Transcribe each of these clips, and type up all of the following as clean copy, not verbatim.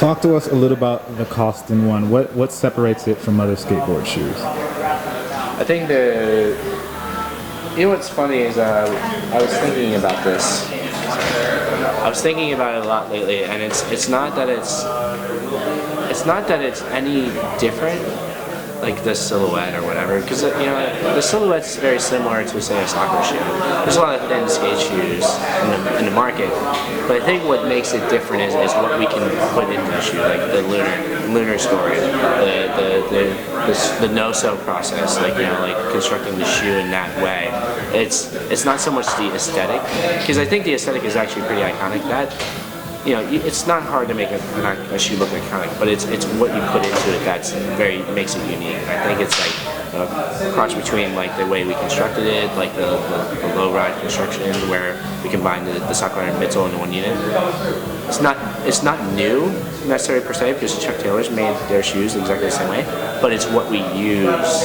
Talk to us a little about the Koston one. What separates it from other skateboard shoes? I think what's funny is I was thinking about this. I was thinking about it a lot lately, and it's not that it's any different, like the silhouette or whatever, because the silhouette's very similar to, say, a soccer shoe. There's a lot of thin skate shoes in the market, but I think what makes it different is what we can put into the shoe, like the lunar story, the no-sew process, like constructing the shoe in that way. It's not so much the aesthetic, because I think the aesthetic is actually pretty iconic. It's not hard to make a shoe look iconic, but it's what you put into it that's makes it unique. I think it's like a cross between like the way we constructed it, like the low ride construction where we combined the sock liner and midsole into one unit. It's not new necessarily per se, because Chuck Taylor's made their shoes exactly the same way, but it's what we use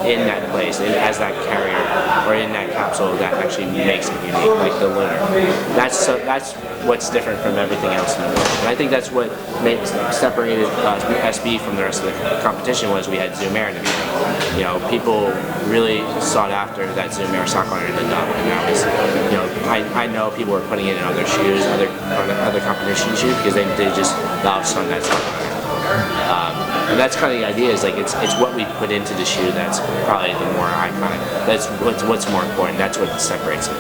in that place, as that carrier or in that capsule that actually makes it unique, like the lunar. That's what's different from everything else in the world. And I think that's what separated SB from the rest of the competition, was we had Zoom Air in the beginning. People really sought after that Zoom Air sock liner in the nub, and that was, I know people were putting it in other shoes, other competition shoes, because they just love on that sock liner. And that's kind of the idea, is like it's what we put into the shoe that's probably the more iconic. That's what's more important. That's what separates it.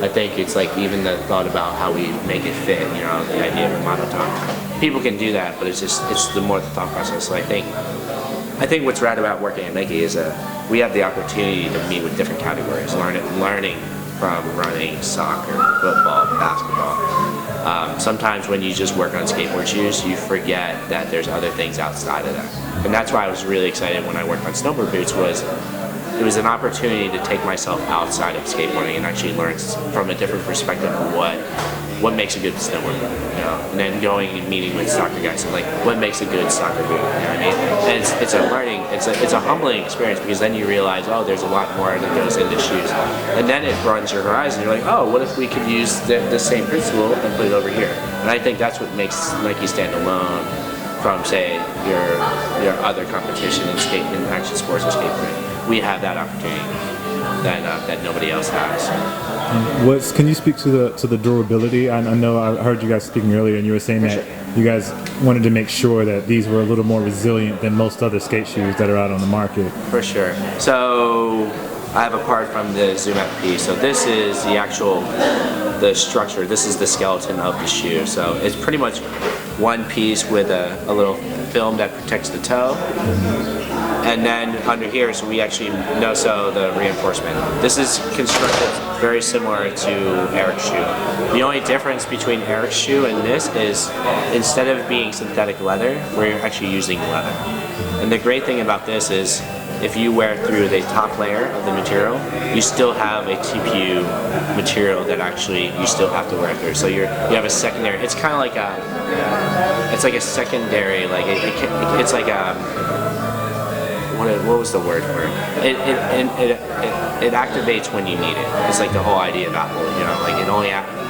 I think it's like even the thought about how we make it fit. The idea of a monotone. People can do that, but it's the more the thought process. So I think what's rad about working at Nike is we have the opportunity to meet with different categories, learning from running, soccer, football, basketball. Sometimes when you just work on skateboard shoes, you forget that there's other things outside of that. And that's why I was really excited when I worked on snowboard boots. It was an opportunity to take myself outside of skateboarding and actually learn from a different perspective of what makes a good snowboard boot, and then going and meeting with soccer guys and like what makes a good soccer boot, you know what I mean? And it's a learning, it's a humbling experience, because then you realize, oh, there's a lot more that goes into shoes, and then it broadens your horizon. You're like, oh, what if we could use the same principle and put it over here? And I think that's what makes Nike stand alone from, say, your other competition in action sports or skateboarding. We have that opportunity that nobody else has. Can you speak to the durability? I know I heard you guys speaking earlier, and you were saying that you guys wanted to make sure that these were a little more resilient than most other skate shoes that are out on the market. For sure. So I have a part from the Zoom FP. So this is the structure. This is the skeleton of the shoe. So it's pretty much one piece with a little film that protects the toe. And then under here, so we actually no-sew the reinforcement. This is constructed very similar to Eric's shoe. The only difference between Eric's shoe and this is, instead of being synthetic leather, we're actually using leather. And the great thing about this is, if you wear through the top layer of the material, you still have a TPU material that actually you still have to wear through. So you have a secondary. It's kind of like it's like a secondary, like it's like a. What was the word for it? It activates when you need it. It's like the whole idea of Apple, like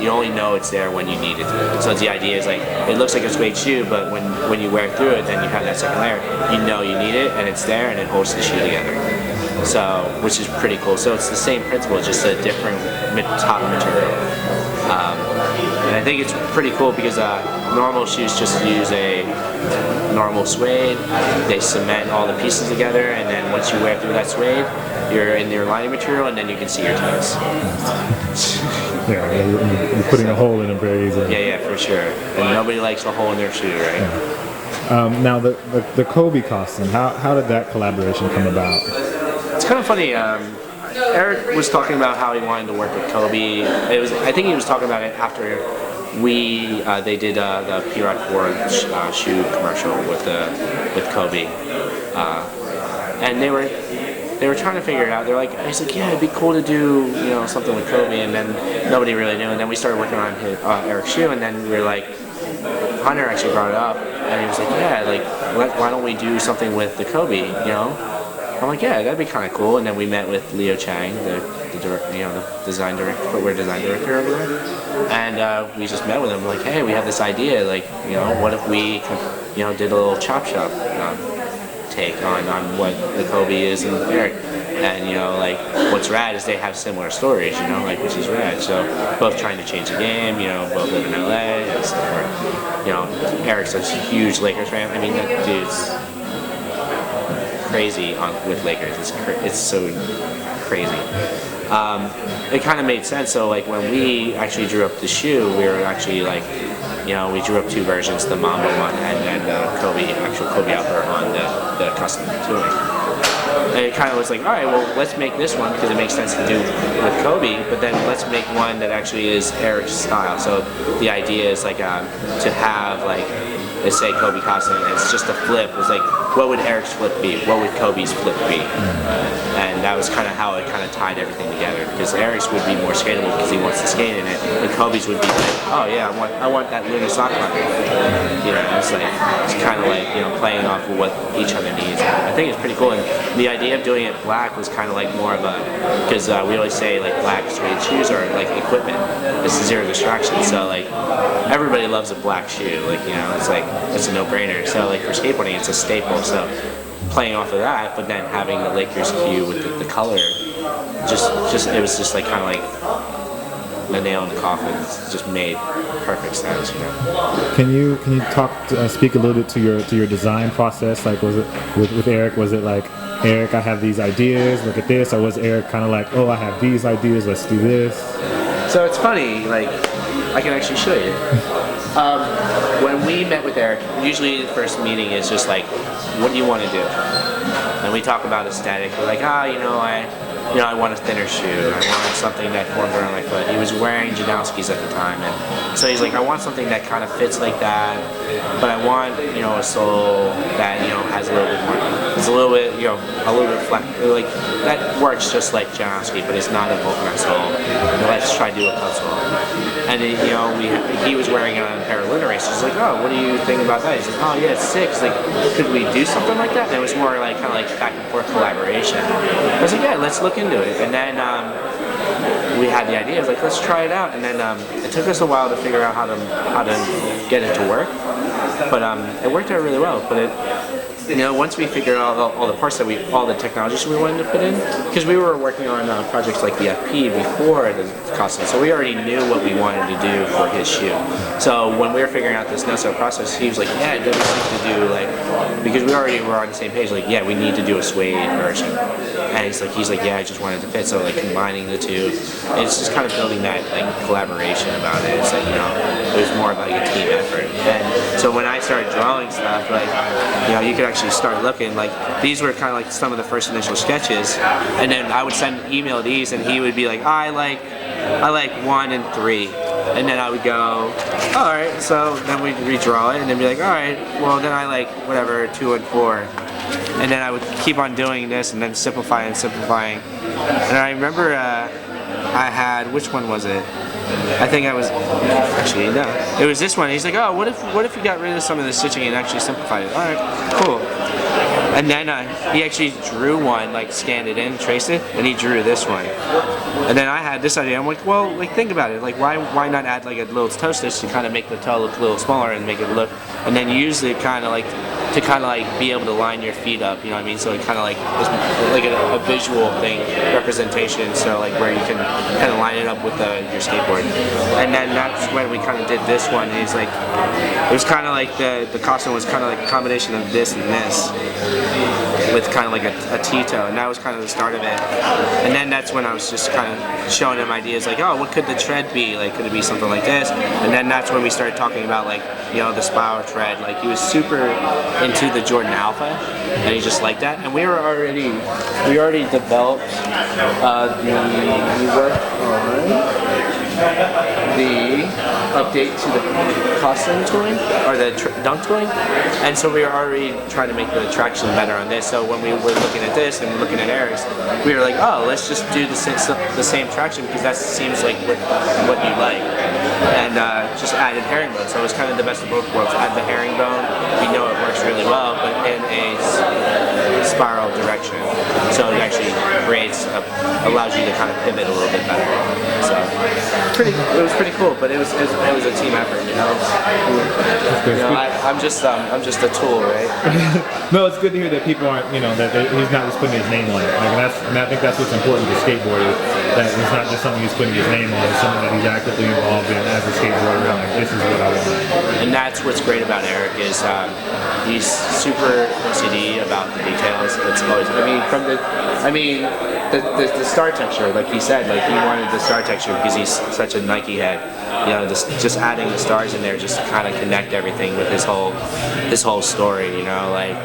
you only know it's there when you need it. So the idea is like, it looks like a suede shoe, but when you wear through it, then you have that second layer. You know you need it, and it's there, and it holds the shoe together. So, which is pretty cool. So it's the same principle, just a different top material. And I think it's pretty cool because normal shoes just use a normal suede. They cement all the pieces together, and then once you wear through that suede, you're in your lining material, and then you can see your toes. Yeah, you're putting a hole in them very easily. Yeah, for sure. And nobody likes a hole in their shoe, right? Yeah. Now the Kobe Koston, how did that collaboration come about? It's kind of funny. Eric was talking about how he wanted to work with Kobe. I think he was talking about it after they did the P-Rod 4 shoe commercial with Kobe, and they were trying to figure it out. He's like, yeah, it'd be cool to do something with Kobe, and then nobody really knew. And then we started working on Eric's shoe, and then we were like, Hunter actually brought it up, and he was like, yeah, like why don't we do something with the Kobe, I'm like, yeah, that'd be kind of cool. And then we met with Leo Chang, the design director, footwear design director over there, and we just met with him. Like, hey, we have this idea. Like, what if we, did a little chop shop take on what the Kobe is and Eric. And like what's rad is they have similar stories, which is rad. So both trying to change the game, both live in LA. Eric's a huge Lakers fan. I mean, that dude's crazy with Lakers. It's so crazy. It kind of made sense. So like when we actually drew up the shoe, we were actually like, we drew up two versions, the Mamba one and the actual Kobe upper on the custom tooling. And it kind of was like, all right, well, let's make this one because it makes sense to do with Kobe, but then let's make one that actually is Eric's style. So the idea is like to have like, let's say Kobe Koston, and it's just a flip. It's like, what would Eric's flip be? What would Kobe's flip be? And that was kind of how it kind of tied everything together. Because Eric's would be more skatable because he wants to skate in it, and Kobe's would be like, oh yeah, I want that lunar sock line. It's kind of like playing off of what each other needs. I think it's pretty cool. And the idea of doing it black was kind of like more of a, because we always say like black suede shoes are like equipment. It's zero distraction. So like everybody loves a black shoe. Like it's like it's a no-brainer. So like for skateboarding, it's a staple. So playing off of that, but then having the Lakers hue with the color, just it was just like kind of like the nail in the coffin. It just made perfect sense. Can you speak a little bit to your design process? Like, was it with Eric? Was it like, Eric, I have these ideas, look at this, or was Eric kind of like, oh, I have these ideas, let's do this? So it's funny, like I can actually show you. When we met with Eric, usually the first meeting is just like, what do you want to do? And we talk about aesthetic. We're like, I want a thinner shoe. I want something that formed around my foot. He was wearing Janowski's at the time, and so he's like, I want something that kind of fits like that, but I want a sole that has a little bit more. It's a little bit flat. Like that works just like Janowski, but it's not a vulcanized sole. Let's try to do a cut sole. And he was wearing it on a pair of lunar races. He's like, oh, what do you think about that? He's like, oh yeah, it's sick. He's like, could we do something like that? And it was more like kind of like back and forth collaboration. I was like, yeah, let's look into it. And then we had the idea. I was like, let's try it out. And then it took us a while to figure out how to get it to work. But it worked out really well. But once we figured out all the parts all the technologies we wanted to put in, because we were working on projects like the FP before the Koston, so we already knew what we wanted to do for his shoe. So when we were figuring out this Nesso process, he was like, yeah, it doesn't need to do like, because we already were on the same page, like, yeah, we need to do a suede version. And he's like, yeah, I just wanted to fit. So like combining the two, it's just kind of building that like collaboration about it. It's like it was more of like a team effort. And so when I started drawing stuff, like you could actually start looking, like these were kind of like some of the first initial sketches, and then I would send an email these, and he would be like, I like 1 and 3, and then I would go, all right. So then we'd redraw it, and then be like, all right, well then I like whatever 2 and 4. And then I would keep on doing this and then simplifying and simplifying. And I remember I had, which one was it? I think I was, actually no, it was this one. He's like, oh, what if you got rid of some of the stitching and actually simplified it? All right, cool. And then he actually drew one, like scanned it in, traced it, and he drew this one. And then I had this idea. I'm like, well, like think about it. Like why not add like a little toe stitch to kind of make the toe look a little smaller and make it look, and then use it kind of like to kind of like be able to line your feet up, you know what I mean? So it kind of like it's like a visual thing, representation. So like where you can kind of line it up with your skateboard. And then that's when we kind of did this one. And he's like, it was kind of like the costume was kind of like a combination of this and this, with kind of like a T-toe, and that was kind of the start of it. And then that's when I was just kind of showing him ideas like, oh, what could the tread be? Like, could it be something like this? And then that's when we started talking about like, the spiral tread. Like he was super into the Jordan Alpha, and he just liked that. And we already developed we worked on the update to the Koston tooling, or the dunk tooling, and so we were already trying to make the traction better on this. So when we were looking at this and looking at Eric's, we were like, oh, let's just do the same traction, because that seems like what you like. And just added herringbone, so it was kind of the best of both worlds. Add the herringbone, we know it works really well, but in a spiral direction. So it actually allows you to kind of pivot a little bit better. So it was pretty cool, but it was a team effort, you know. I'm just a tool, right? No, it's good to hear that people aren't, you know, that he's not just putting his name on it. Like, and I think that's what's important to skateboarders. That it's not just something he's putting his name on. It's something that he's actively involved in as a skateboarder. Like, this is what I want. And that's what's great about Eric is he's super OCD about the details. It's always, the star texture, like he said, like he wanted the star texture because he's such a Nike head. You know, just adding the stars in there just to kind of connect everything with his whole story. You know, like,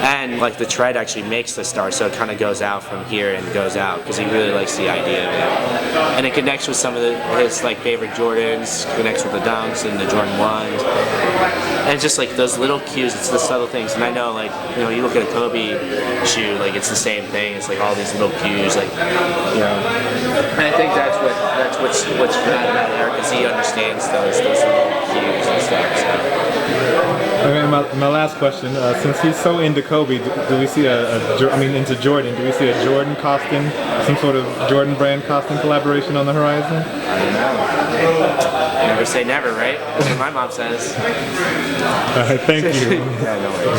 and like the tread actually makes the star, so it kind of goes out from here and goes out because he really likes the idea of it. And it connects with some of his like favorite Jordans, connects with the Dunks and the Jordan 1s. And just like those little cues, it's the subtle things. And I know, like, you know, you look at a Kobe shoe, like it's the same thing. It's like all these little cues, like, you know. And I think that's what's bad about Eric is he understands those little cues and stuff. So. Okay, my last question. Since he's so into Kobe, do we see into Jordan? Do we see a Jordan Koston, some sort of Jordan brand Koston collaboration on the horizon? I don't know. Never say never, right? That's what my mom says. Thank you. Yeah, no worries.